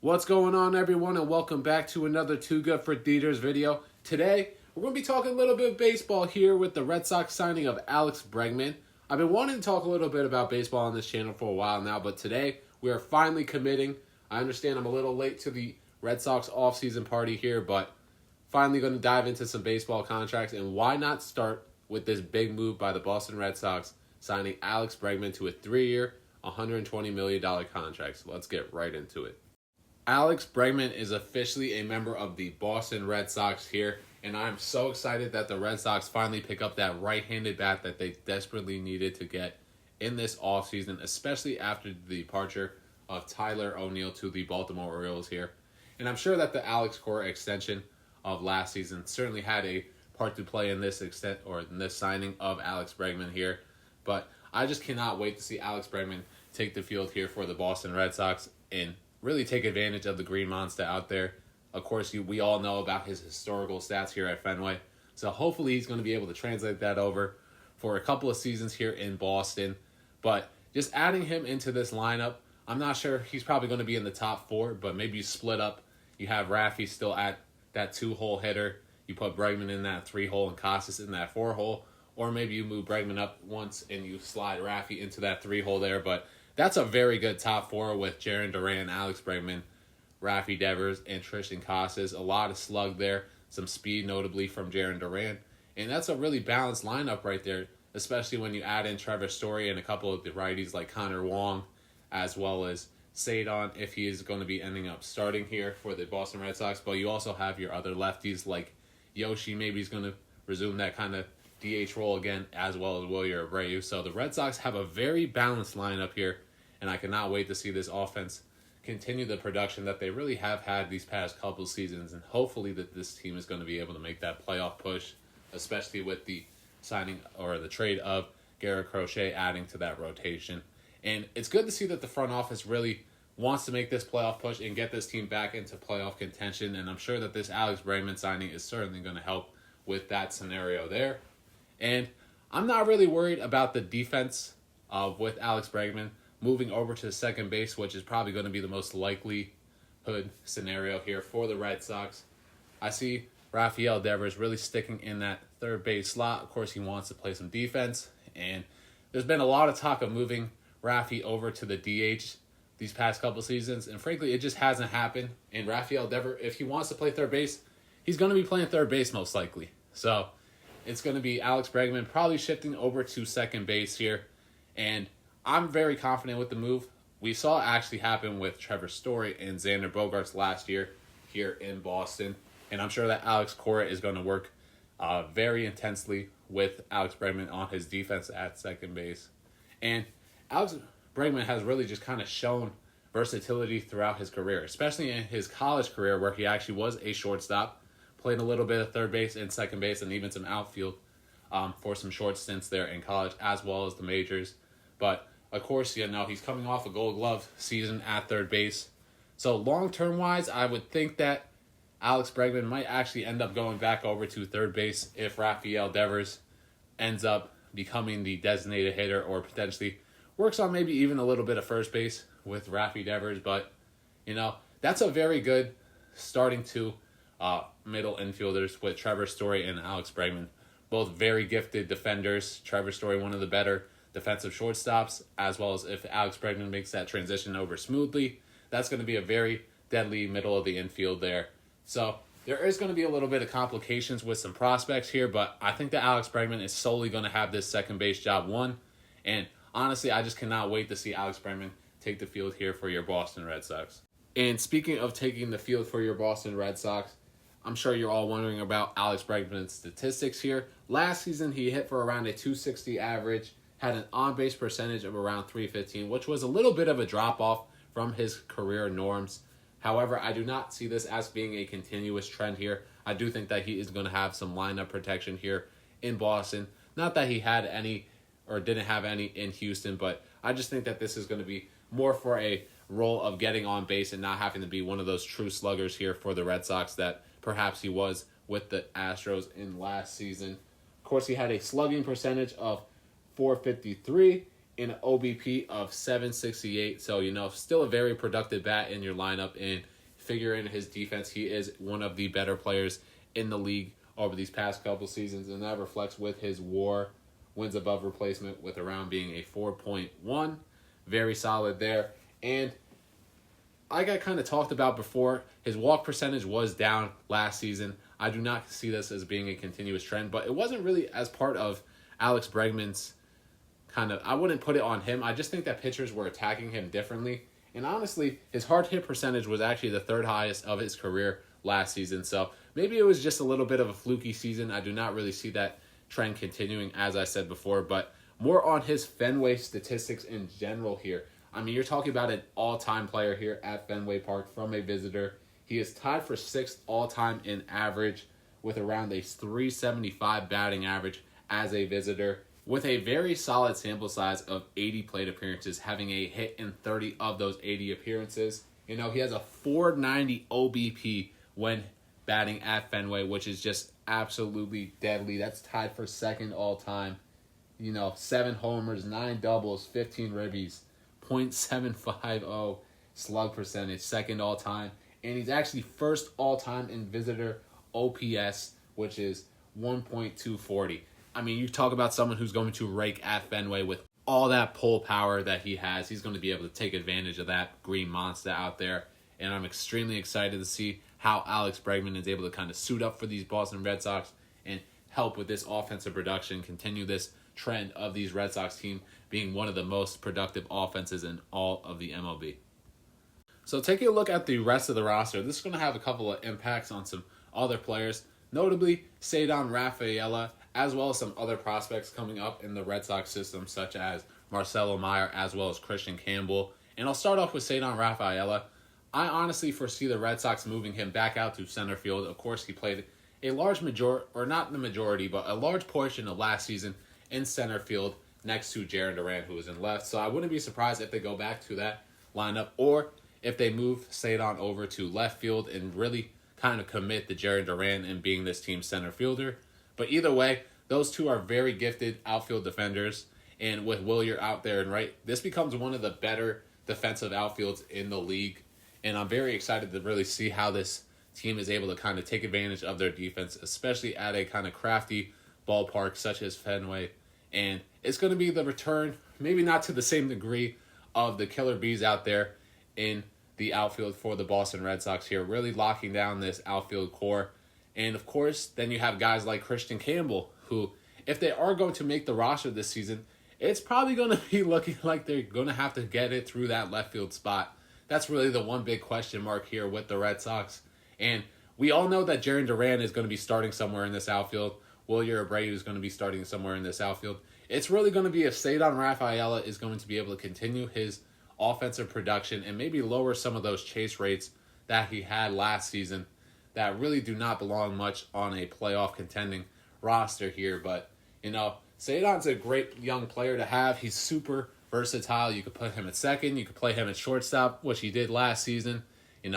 What's going on, everyone, and welcome back to another Too Good for Theaters video. Today, we're going to be talking a little bit of baseball here with the Red Sox signing of Alex Bregman. I've been wanting to talk a little bit about baseball on this channel for a while now, but today we are finally committing. I understand I'm a little late to the Red Sox offseason party here, but finally going to dive into some baseball contracts, and why not start with this big move by the Boston Red Sox signing Alex Bregman to a 3-year, $120 million contract. So let's get right into it. Alex Bregman is officially a member of the Boston Red Sox here, and I'm so excited that the Red Sox finally pick up that right-handed bat that they desperately needed to get in this offseason, especially after the departure of Tyler O'Neill to the Baltimore Orioles here. And I'm sure that the Alex Cora extension of last season certainly had a part to play in this extent or in this signing of Alex Bregman here. But I just cannot wait to see Alex Bregman take the field here for the Boston Red Sox and really take advantage of the Green Monster out there. Of course, we all know about his historical stats here at Fenway. So hopefully he's going to be able to translate that over for a couple of seasons here in Boston. But just adding him into this lineup, I'm not sure he's probably going to be in the top 4, but maybe you split up. You have Raffy still at that 2-hole hitter. You put Bregman in that 3-hole and Casas in that 4-hole. Or maybe you move Bregman up once and you slide Raffy into that 3-hole there. But that's a very good top 4 with Jarren Duran, Alex Bregman, Raffy Devers, and Tristan Casas. A lot of slug there. Some speed, notably, from Jarren Duran. And that's a really balanced lineup right there, especially when you add in Trevor Story and a couple of the righties like Connor Wong, as well as Sadon, if he is going to be ending up starting here for the Boston Red Sox. But you also have your other lefties like Yoshi. Maybe he's going to resume that kind of DH role again, as well as Wilyer Abreu. So the Red Sox have a very balanced lineup here, and I cannot wait to see this offense continue the production that they really have had these past couple seasons, and hopefully that this team is going to be able to make that playoff push, especially with the signing or the trade of Garrett Crochet adding to that rotation. And it's good to see that the front office really wants to make this playoff push and get this team back into playoff contention, and I'm sure that this Alex Bregman signing is certainly going to help with that scenario there. And I'm not really worried about the defense with Alex Bregman moving over to second base, which is probably going to be the most likelihood scenario here for the Red Sox. I see Rafael Devers really sticking in that third base slot. Of course, he wants to play some defense, and there's been a lot of talk of moving Rafi over to the DH these past couple seasons, and frankly, it just hasn't happened. And Rafael Devers, if he wants to play third base, he's going to be playing third base most likely. So it's going to be Alex Bregman probably shifting over to second base here, and I'm very confident with the move. We saw it actually happen with Trevor Story and Xander Bogaerts last year here in Boston, and I'm sure that Alex Cora is going to work very intensely with Alex Bregman on his defense at second base. And Alex Bregman has really just kind of shown versatility throughout his career, especially in his college career where he actually was a shortstop, played a little bit of third base and second base and even some outfield for some short stints there in college as well as the majors. But of course, he's coming off a Gold Glove season at third base. So long-term wise, I would think that Alex Bregman might actually end up going back over to third base if Rafael Devers ends up becoming the designated hitter or potentially works on maybe even a little bit of first base with Rafi Devers. But, that's a very good starting two middle infielders with Trevor Story and Alex Bregman. Both very gifted defenders. Trevor Story, one of the better defensive shortstops, as well as if Alex Bregman makes that transition over smoothly, that's going to be a very deadly middle of the infield there. So there is going to be a little bit of complications with some prospects here, but I think that Alex Bregman is solely going to have this second base job won. And honestly, I just cannot wait to see Alex Bregman take the field here for your Boston Red Sox. And speaking of taking the field for your Boston Red Sox, I'm sure you're all wondering about Alex Bregman's statistics here. Last season, he hit for around a 260 average, had an on-base percentage of around 315, which was a little bit of a drop-off from his career norms. However, I do not see this as being a continuous trend here. I do think that he is going to have some lineup protection here in Boston. Not that he had any or didn't have any in Houston, but I just think that this is going to be more for a role of getting on base and not having to be one of those true sluggers here for the Red Sox that perhaps he was with the Astros in last season. Of course, he had a slugging percentage of .453 and an OBP of .768. So, still a very productive bat in your lineup. And figure in his defense. He is one of the better players in the league over these past couple seasons, and that reflects with his WAR, wins above replacement, with around being a 4.1. Very solid there. And like I kind of talked about before, his walk percentage was down last season. I do not see this as being a continuous trend, but it wasn't really as part of Alex Bregman's I wouldn't put it on him. I just think that pitchers were attacking him differently. And honestly, his hard hit percentage was actually the third highest of his career last season. So maybe it was just a little bit of a fluky season. I do not really see that trend continuing, as I said before. But more on his Fenway statistics in general here. I mean, you're talking about an all-time player here at Fenway Park from a visitor. He is tied for 6th all-time in average with around a 375 batting average as a visitor, with a very solid sample size of 80 plate appearances, having a hit in 30 of those 80 appearances. You know, he has a 490 OBP when batting at Fenway, which is just absolutely deadly. That's tied for 2nd all-time. 7 homers, 9 doubles, 15 ribbies, .750 slug percentage, 2nd all-time. And he's actually 1st all-time in visitor OPS, which is 1.240. I mean, you talk about someone who's going to rake at Fenway with all that pull power that he has. He's going to be able to take advantage of that green monster out there. And I'm extremely excited to see how Alex Bregman is able to kind of suit up for these Boston Red Sox and help with this offensive production, continue this trend of these Red Sox team being one of the most productive offenses in all of the MLB. So taking a look at the rest of the roster, this is going to have a couple of impacts on some other players, notably Ceddanne Rafaela, as well as some other prospects coming up in the Red Sox system, such as Marcelo Meyer, as well as Christian Campbell. And I'll start off with Ceddanne Rafaela. I honestly foresee the Red Sox moving him back out to center field. Of course, he played a large majority, or not the majority, but a large portion of last season in center field next to Jarren Duran, who was in left. So I wouldn't be surprised if they go back to that lineup, or if they move Ceddanne over to left field and really kind of commit to Jarren Duran and being this team's center fielder. But either way, those two are very gifted outfield defenders. And with Willier out there and right, this becomes one of the better defensive outfields in the league. And I'm very excited to really see how this team is able to kind of take advantage of their defense, especially at a kind of crafty ballpark such as Fenway. And it's going to be the return, maybe not to the same degree, of the killer bees out there in the outfield for the Boston Red Sox here, really locking down this outfield core. And of course, then you have guys like Christian Campbell, who, if they are going to make the roster this season, it's probably going to be looking like they're going to have to get it through that left field spot. That's really the one big question mark here with the Red Sox. And we all know that Jarren Duran is going to be starting somewhere in this outfield. Willier Abreu is going to be starting somewhere in this outfield. It's really going to be if Ceddanne Rafaela is going to be able to continue his offensive production and maybe lower some of those chase rates that he had last season that really do not belong much on a playoff contending roster here. But, Ceddanne's a great young player to have. He's super versatile. You could put him at second. You could play him at shortstop, which he did last season.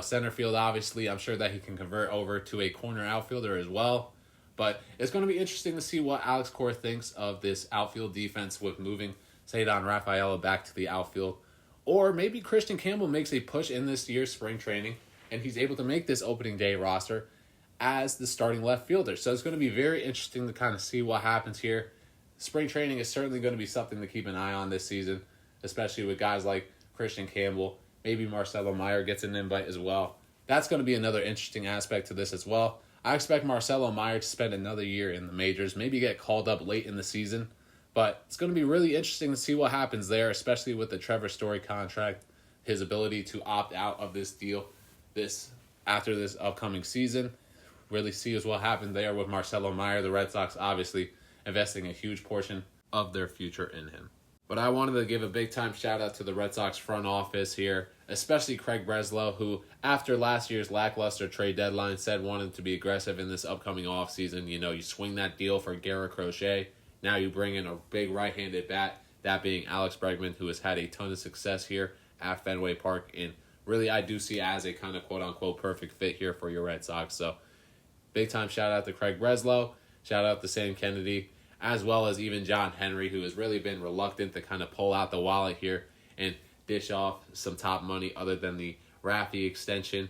Center field, obviously, I'm sure that he can convert over to a corner outfielder as well. But it's going to be interesting to see what Alex Cora thinks of this outfield defense with moving Ceddanne Rafaela back to the outfield. Or maybe Christian Campbell makes a push in this year's spring training and he's able to make this opening day roster as the starting left fielder. So it's going to be very interesting to kind of see what happens here. Spring training is certainly going to be something to keep an eye on this season, especially with guys like Christian Campbell. Maybe Marcelo Meyer gets an invite as well. That's going to be another interesting aspect to this as well. I expect Marcelo Meyer to spend another year in the majors, maybe get called up late in the season. But it's going to be really interesting to see what happens there, especially with the Trevor Story contract, his ability to opt out of this deal after this upcoming season. Really see what happened there with Marcelo Meyer. The Red Sox obviously investing a huge portion of their future in him. But I wanted to give a big-time shout-out to the Red Sox front office here, especially Craig Breslow, who, after last year's lackluster trade deadline, said wanted to be aggressive in this upcoming offseason. You swing that deal for Garrett Crochet. Now you bring in a big right-handed bat, that being Alex Bregman, who has had a ton of success here at Fenway Park. And really, I do see as a kind of quote-unquote perfect fit here for your Red Sox. So, big-time shout-out to Craig Breslow. Shout-out to Sam Kennedy, as well as even John Henry, who has really been reluctant to kind of pull out the wallet here and dish off some top money other than the Raffy extension.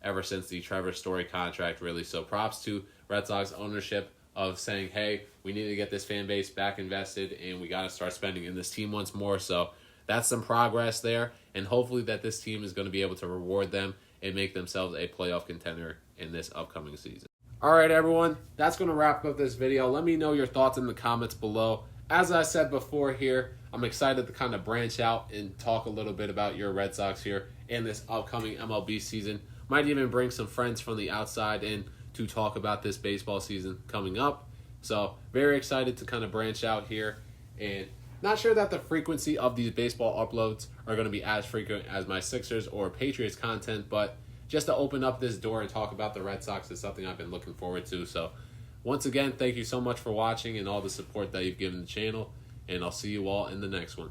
ever since the Trevor Story contract, really. So props to Red Sox ownership of saying, hey, we need to get this fan base back invested and we got to start spending in this team once more. So that's some progress there, and hopefully that this team is going to be able to reward them and make themselves a playoff contender in this upcoming season. All right, everyone, that's going to wrap up this video. Let me know your thoughts in the comments below. As I said before here, I'm excited to kind of branch out and talk a little bit about your Red Sox here in this upcoming MLB season. Might even bring some friends from the outside in to talk about this baseball season coming up. So very excited to kind of branch out here, and not sure that the frequency of these baseball uploads are going to be as frequent as my Sixers or Patriots content, but just to open up this door and talk about the Red Sox is something I've been looking forward to. So once again, thank you so much for watching and all the support that you've given the channel, and I'll see you all in the next one.